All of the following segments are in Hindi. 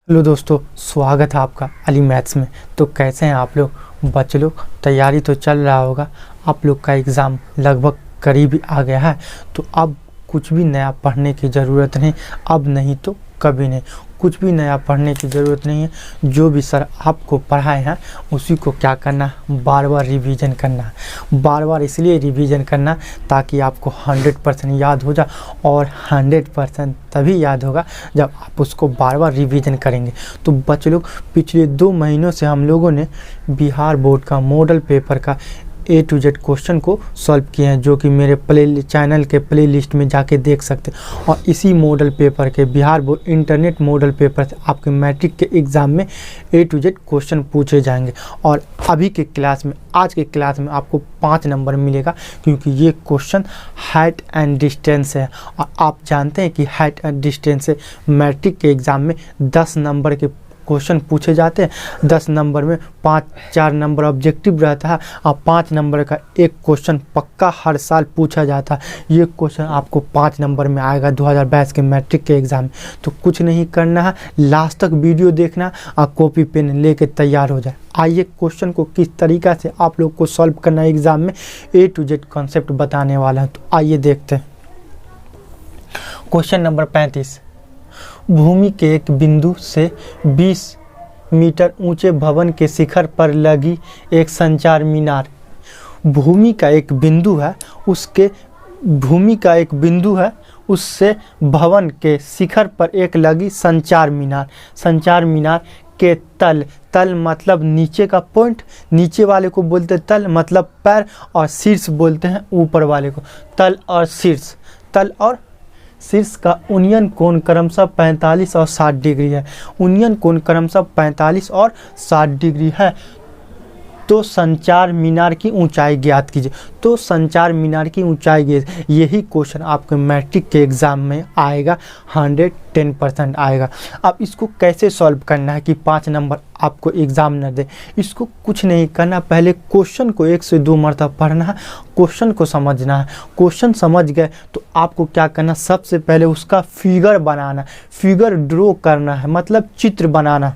हेलो दोस्तों, स्वागत है आपका अली मैथ्स में। तो कैसे हैं आप लोग बच्चे लोग? तैयारी तो चल रहा होगा, आप लोग का एग्ज़ाम लगभग करीब ही आ गया है। तो अब कुछ भी नया पढ़ने की ज़रूरत नहीं, अब नहीं तो कभी नहीं, कुछ भी नया पढ़ने की ज़रूरत नहीं है। जो भी सर आपको पढ़ाए हैं उसी को क्या करना, बार बार रिवीजन करना है। बार बार इसलिए रिवीजन करना ताकि आपको 100% याद हो जाए, और 100% तभी याद होगा जब आप उसको बार बार रिवीजन करेंगे। तो बच्चे लोग, पिछले 2 महीनों से हम लोगों ने बिहार बोर्ड का मॉडल पेपर का A to Z क्वेश्चन को सॉल्व किए हैं, जो कि मेरे चैनल के प्ले लिस्ट में जाके देख सकते हैं। और इसी मॉडल पेपर के Bihar board internet model paper से आपके मैट्रिक के एग्ज़ाम में A to Z क्वेश्चन पूछे जाएंगे। और अभी के क्लास में, आज के क्लास में आपको 5 नंबर मिलेगा, क्योंकि ये क्वेश्चन हाइट एंड डिस्टेंस है। और आप जानते हैं कि हाइट एंड डिस्टेंस से मैट्रिक के एग्ज़ाम में 10 नंबर के क्वेश्चन पूछे जाते हैं। 10 नंबर में 4 नंबर ऑब्जेक्टिव रहता है, और 5 नंबर का एक क्वेश्चन पक्का हर साल पूछा जाता है। ये क्वेश्चन आपको 5 नंबर में आएगा 2022 के मैट्रिक के एग्ज़ाम में। तो कुछ नहीं करना है, लास्ट तक वीडियो देखना और कॉपी पेन लेके तैयार हो जाए। आइए क्वेश्चन को किस तरीक़ा से आप लोग को सॉल्व करना है एग्ज़ाम में, A to Z कॉन्सेप्ट बताने वाला है। तो आइए देखते हैं। क्वेश्चन नंबर 35, भूमि के एक बिंदु से 20 मीटर ऊंचे भवन के शिखर पर लगी एक संचार मीनार। भूमि का एक बिंदु है, उससे भवन के शिखर पर एक लगी संचार मीनार। संचार मीनार के तल मतलब नीचे का पॉइंट, नीचे वाले को बोलते हैं तल मतलब पैर, और शीर्ष बोलते हैं ऊपर वाले को। तल और शीर्ष का उन्नयन कोण क्रमशः 45 और 60 डिग्री है। उन्नयन कोण क्रमशः 45 और 60 डिग्री है। तो संचार मीनार की ऊंचाई ज्ञात कीजिए। तो संचार मीनार की ऊंचाई ज्ञात, यही क्वेश्चन आपके मैट्रिक के एग्ज़ाम में आएगा, 110% आएगा। अब इसको कैसे सॉल्व करना है कि 5 नंबर आपको एग्ज़ाम न दे, इसको कुछ नहीं करना। पहले क्वेश्चन को 1 से 2 मरतबा पढ़ना है, क्वेश्चन को समझना है। क्वेश्चन समझ गए तो आपको क्या करना, सबसे पहले उसका फिगर बनाना, फिगर ड्रॉ करना है, मतलब चित्र बनाना।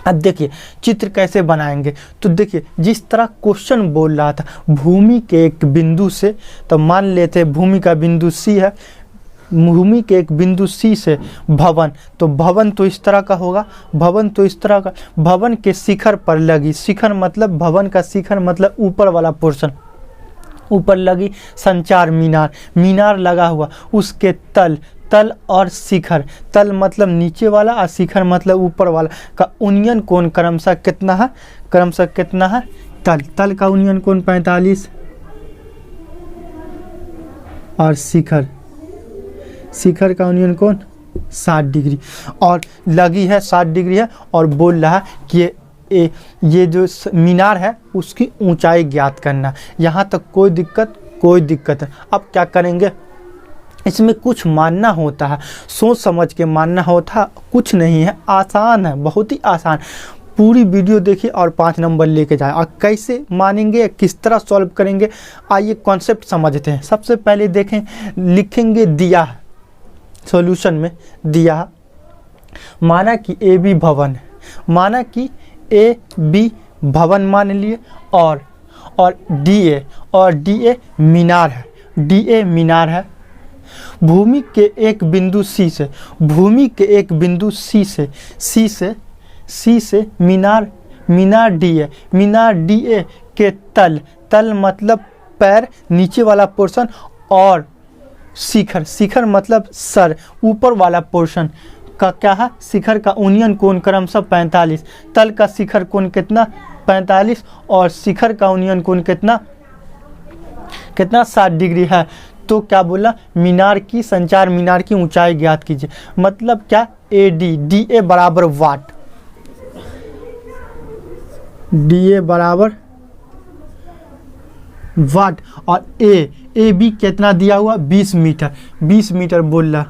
अब देखिए चित्र कैसे बनाएंगे। तो देखिए, जिस तरह क्वेश्चन बोल रहा था भूमि के एक बिंदु से, तो मान लेते हैं भूमि का बिंदु C है। भूमि के एक बिंदु C से भवन, तो भवन तो इस तरह का होगा, भवन तो इस तरह का। भवन के शिखर पर लगी, शिखर मतलब भवन का शिखर मतलब ऊपर वाला पोर्शन, ऊपर लगी संचार मीनार, मीनार लगा हुआ, उसके तल और शिखर, तल मतलब नीचे वाला और शिखर मतलब ऊपर वाला का उन्नयन कोण क्रमशः कितना है, तल का उन्नयन कोण 45 और शिखर का उन्नयन कोण 60 डिग्री, और लगी है 60 डिग्री है। और बोल रहा है कि ये जो मीनार है उसकी ऊंचाई ज्ञात करना। यहाँ तक कोई दिक्कत है। अब क्या करेंगे, इसमें कुछ मानना होता है, सोच समझ के मानना होता है, कुछ नहीं है, आसान है, बहुत ही आसान। पूरी वीडियो देखिए और 5 नंबर लेके जाए। और कैसे मानेंगे, किस तरह सॉल्व करेंगे, आइए कॉन्सेप्ट समझते हैं। सबसे पहले देखें, लिखेंगे दिया, सॉल्यूशन में दिया, माना कि AB भवन है, माना कि AB भवन मान लिए, और DA मीनार है। भूमि के एक बिंदु C से, भूमि के एक बिंदु C से मीनार DA, मीनार DA के तल मतलब पैर, नीचे वाला पोर्शन, और शिखर मतलब सर, ऊपर वाला पोर्शन का क्या है, शिखर का उन्नयन कोण क्रमशः 45। तल का शिखर कोण कितना, 45, और शिखर का उन्नयन कोण कितना 60 डिग्री है। तो क्या बोला, संचार मीनार की ऊंचाई ज्ञात कीजिए। मतलब क्या, DA बराबर वाट, DA बराबर वाट, और AB कितना दिया हुआ, 20 मीटर बोल रहा,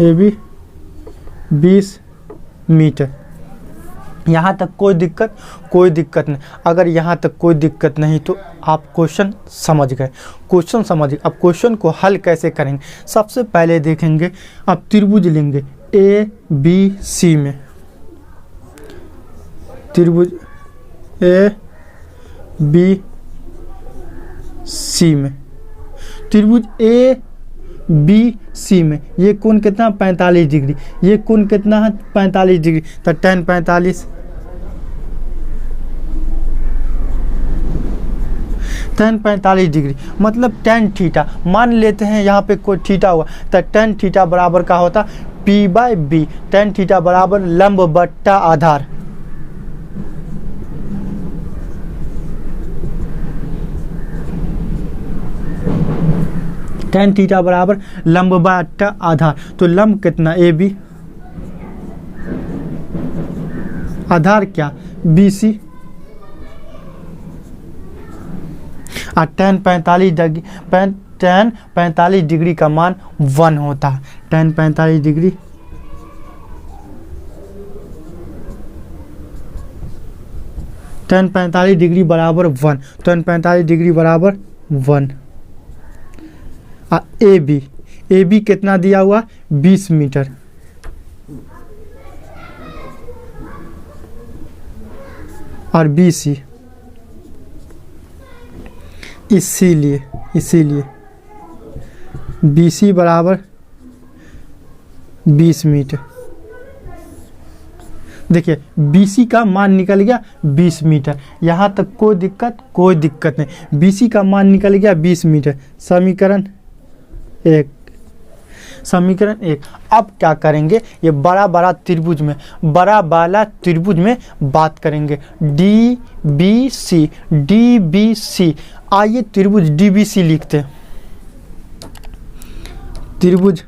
AB 20 मीटर। यहाँ तक कोई दिक्कत नहीं। अगर यहाँ तक कोई दिक्कत नहीं तो आप क्वेश्चन समझ गए। अब क्वेश्चन को हल कैसे करेंगे, सबसे पहले देखेंगे। अब त्रिभुज लेंगे ए बी सी में, त्रिभुज ए बी सी में, त्रिभुज ए बी सी में ये कोण कितना 45 डिग्री, ये कोण कितना है 45 डिग्री। तो tan 45 डिग्री मतलब tan थीटा। मान लेते हैं यहाँ पे कोई थीटा हुआ, तो tan थीटा बराबर का होता P/B। tan थीटा बराबर लंब बट्टा आधार, tan थीटा बराबर लंब बट्टा आधार। तो लंब कितना AB, आधार क्या BC, और tan 45 डिग्री का मान 1 होता है। tan 45 डिग्री बराबर 1, tan 45 डिग्री बराबर 1। ए बी कितना दिया हुआ 20 मीटर, और बी सी इसीलिए बी सी बराबर 20 मीटर। देखिए BC का मान निकल गया 20 मीटर, यहाँ तक कोई दिक्कत नहीं। BC का मान निकल गया 20 मीटर। समीकरण एक। अब क्या करेंगे, ये बड़ा वाला त्रिभुज में बात करेंगे DBC। आइए त्रिभुज DBC लिखते हैं। त्रिभुज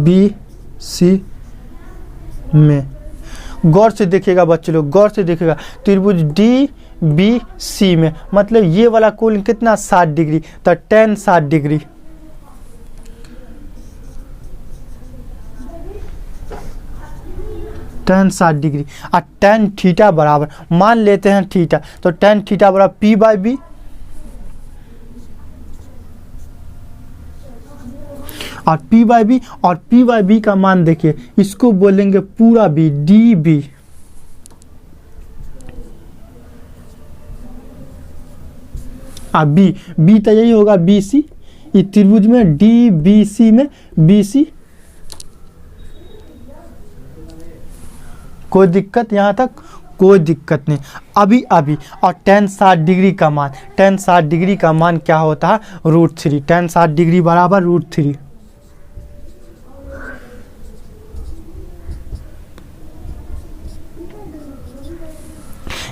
DBC में गौर से देखिएगा बच्चे लोग, त्रिभुज DBC में मतलब ये वाला कोण कितना 60 डिग्री, तो tan 60 डिग्री, और tan थीटा बराबर मान लेते हैं थीटा, तो tan थीटा बराबर P/B, और P/B का मान देखिए, इसको बोलेंगे पूरा B, DB, बी तो यही होगा BC। इस त्रिभुज में DBC में BC कोई दिक्कत, यहाँ तक कोई दिक्कत नहीं। अभी और tan 60 डिग्री का मान क्या होता है √3। tan 60 डिग्री बराबर √3।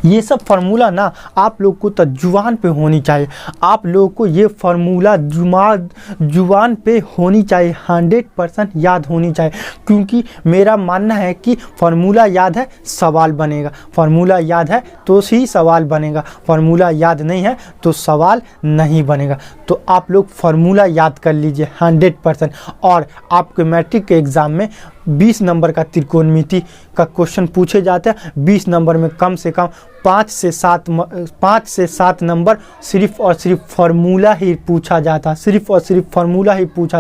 ये सब फार्मूला ना आप लोग को तो जुबान पे होनी चाहिए, आप लोगों को ये फार्मूला जुबान पे होनी चाहिए, 100% याद होनी चाहिए। क्योंकि मेरा मानना है कि फार्मूला याद है सवाल बनेगा, फार्मूला याद है तो ही सवाल बनेगा, फार्मूला याद नहीं है तो सवाल नहीं बनेगा। तो आप लोग फार्मूला याद कर लीजिए 100%। और आपके मैट्रिक के एग्ज़ाम में 20 नंबर का त्रिकोणमिति का क्वेश्चन पूछे जाते हैं। 20 नंबर में कम से कम 5 से 7 नंबर सिर्फ और सिर्फ फार्मूला ही पूछा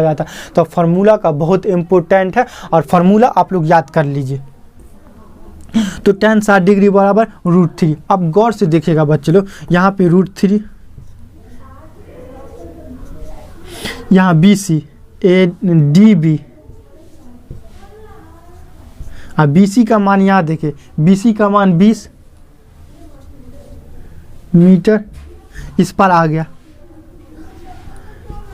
जाता, तो फार्मूला का बहुत इम्पोर्टेंट है और फार्मूला आप लोग याद कर लीजिए। तो tan 60 डिग्री बराबर √3। अब गौर से देखिएगा बच्चे लोग, यहाँ पे √3, यहाँ BC DB, अब BC का मान यहाँ देखिए, BC का मान 20 मीटर, इस पर आ गया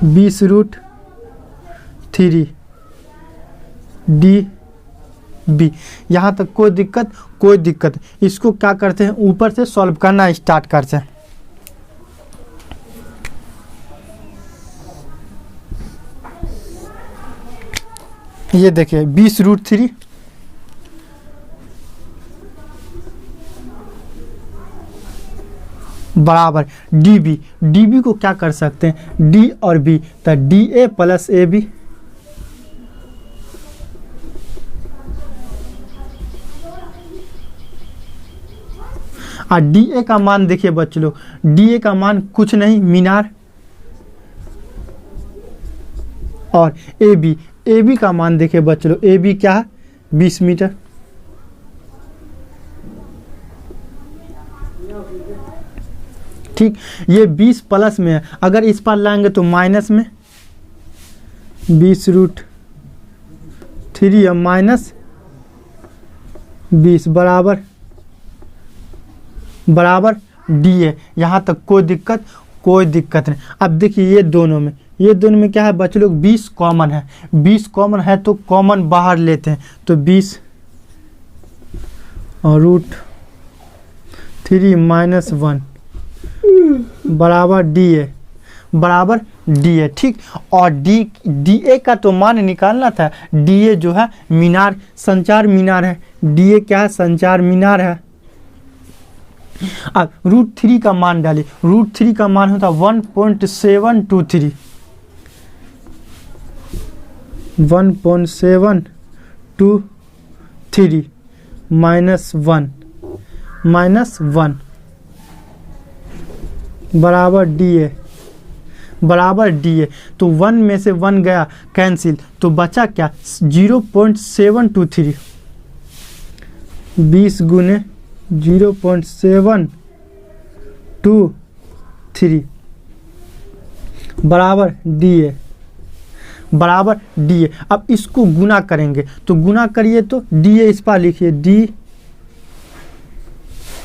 20√3 DB। यहाँ तक कोई दिक्कत। इसको क्या करते हैं, ऊपर से सॉल्व करना स्टार्ट करते हैं। ये देखिए 20√3 बराबर DB को क्या कर सकते हैं, D और B, तो DA + AB और डी ए का मान देखिए बच्चे लोग, डी ए का मान कुछ नहीं मीनार, और ए बी का मान देखिए बच्चे लोग, ए बी क्या है 20 मीटर। ठीक, ये 20 प्लस में है, अगर इस पर लाएंगे तो माइनस में 20√3 माइनस 20 बराबर डी ए। यहाँ तक कोई दिक्कत नहीं। अब देखिए ये दोनों में क्या है बच्चे लोग, 20 कॉमन है, 20 कॉमन है तो कॉमन बाहर लेते हैं, तो 20√3 माइनस 1 बराबर डी ए। ठीक, और डी ए का तो मान निकालना था। डी ए जो है मीनार, संचार मीनार है। डी ए क्या है, संचार मीनार है। अब √3 का मान डालिए, √3 का मान होता 1.723 माइनस 1 बराबर डी ए। तो 1 में से 1 गया कैंसिल, तो बचा क्या 0.723, 20 गुने 0.723 बराबर डी ए। अब इसको गुना करेंगे, तो गुना करिए तो डी ए इस पर लिखिए,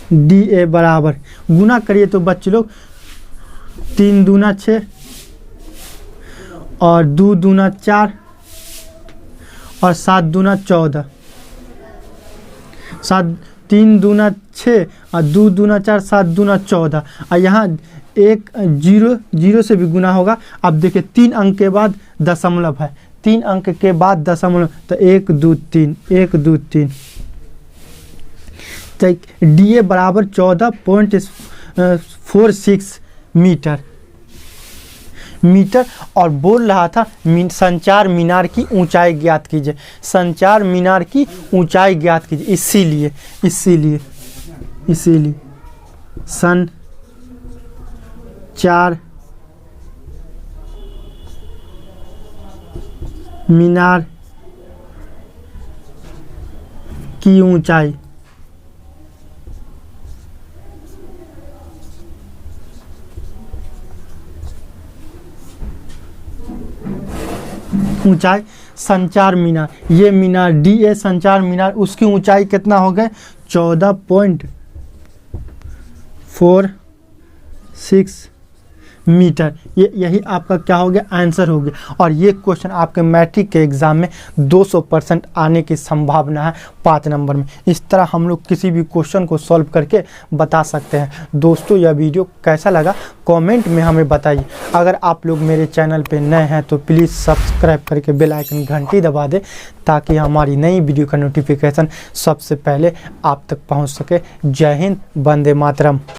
डी ए बराबर, गुना करिए तो बच्चे लोग 3 दूना 6 और 2 दूना 4 और 7 दूना 14, 3 दूना 6 और 2 दूना 4, 7 दूना 14, और यहाँ एक 0 से भी गुना होगा। अब देखिए 3 अंक के बाद दशमलव है, 3 अंक के बाद दशमलव, तो 1 2 3 तो डी ए बराबर 14.46 मीटर। और बोल रहा था संचार मीनार की ऊंचाई ज्ञात कीजिए, संचार मीनार की ऊंचाई ज्ञात कीजिए। इसीलिए संचार मीनार की ऊंचाई संचार मीनार, ये मीनार डी ए संचार मीनार, उसकी ऊंचाई कितना हो गए 14.46 मीटर। यही आपका क्या हो गया, आंसर हो गया। और ये क्वेश्चन आपके मैट्रिक के एग्ज़ाम में 200% आने की संभावना है 5 नंबर में। इस तरह हम लोग किसी भी क्वेश्चन को सॉल्व करके बता सकते हैं। दोस्तों यह वीडियो कैसा लगा कमेंट में हमें बताइए। अगर आप लोग मेरे चैनल पे नए हैं तो प्लीज़ सब्सक्राइब करके बेल आइकन घंटी दबा दें, ताकि हमारी नई वीडियो का नोटिफिकेशन सबसे पहले आप तक पहुँच सके। जय हिंद, वंदे मातरम।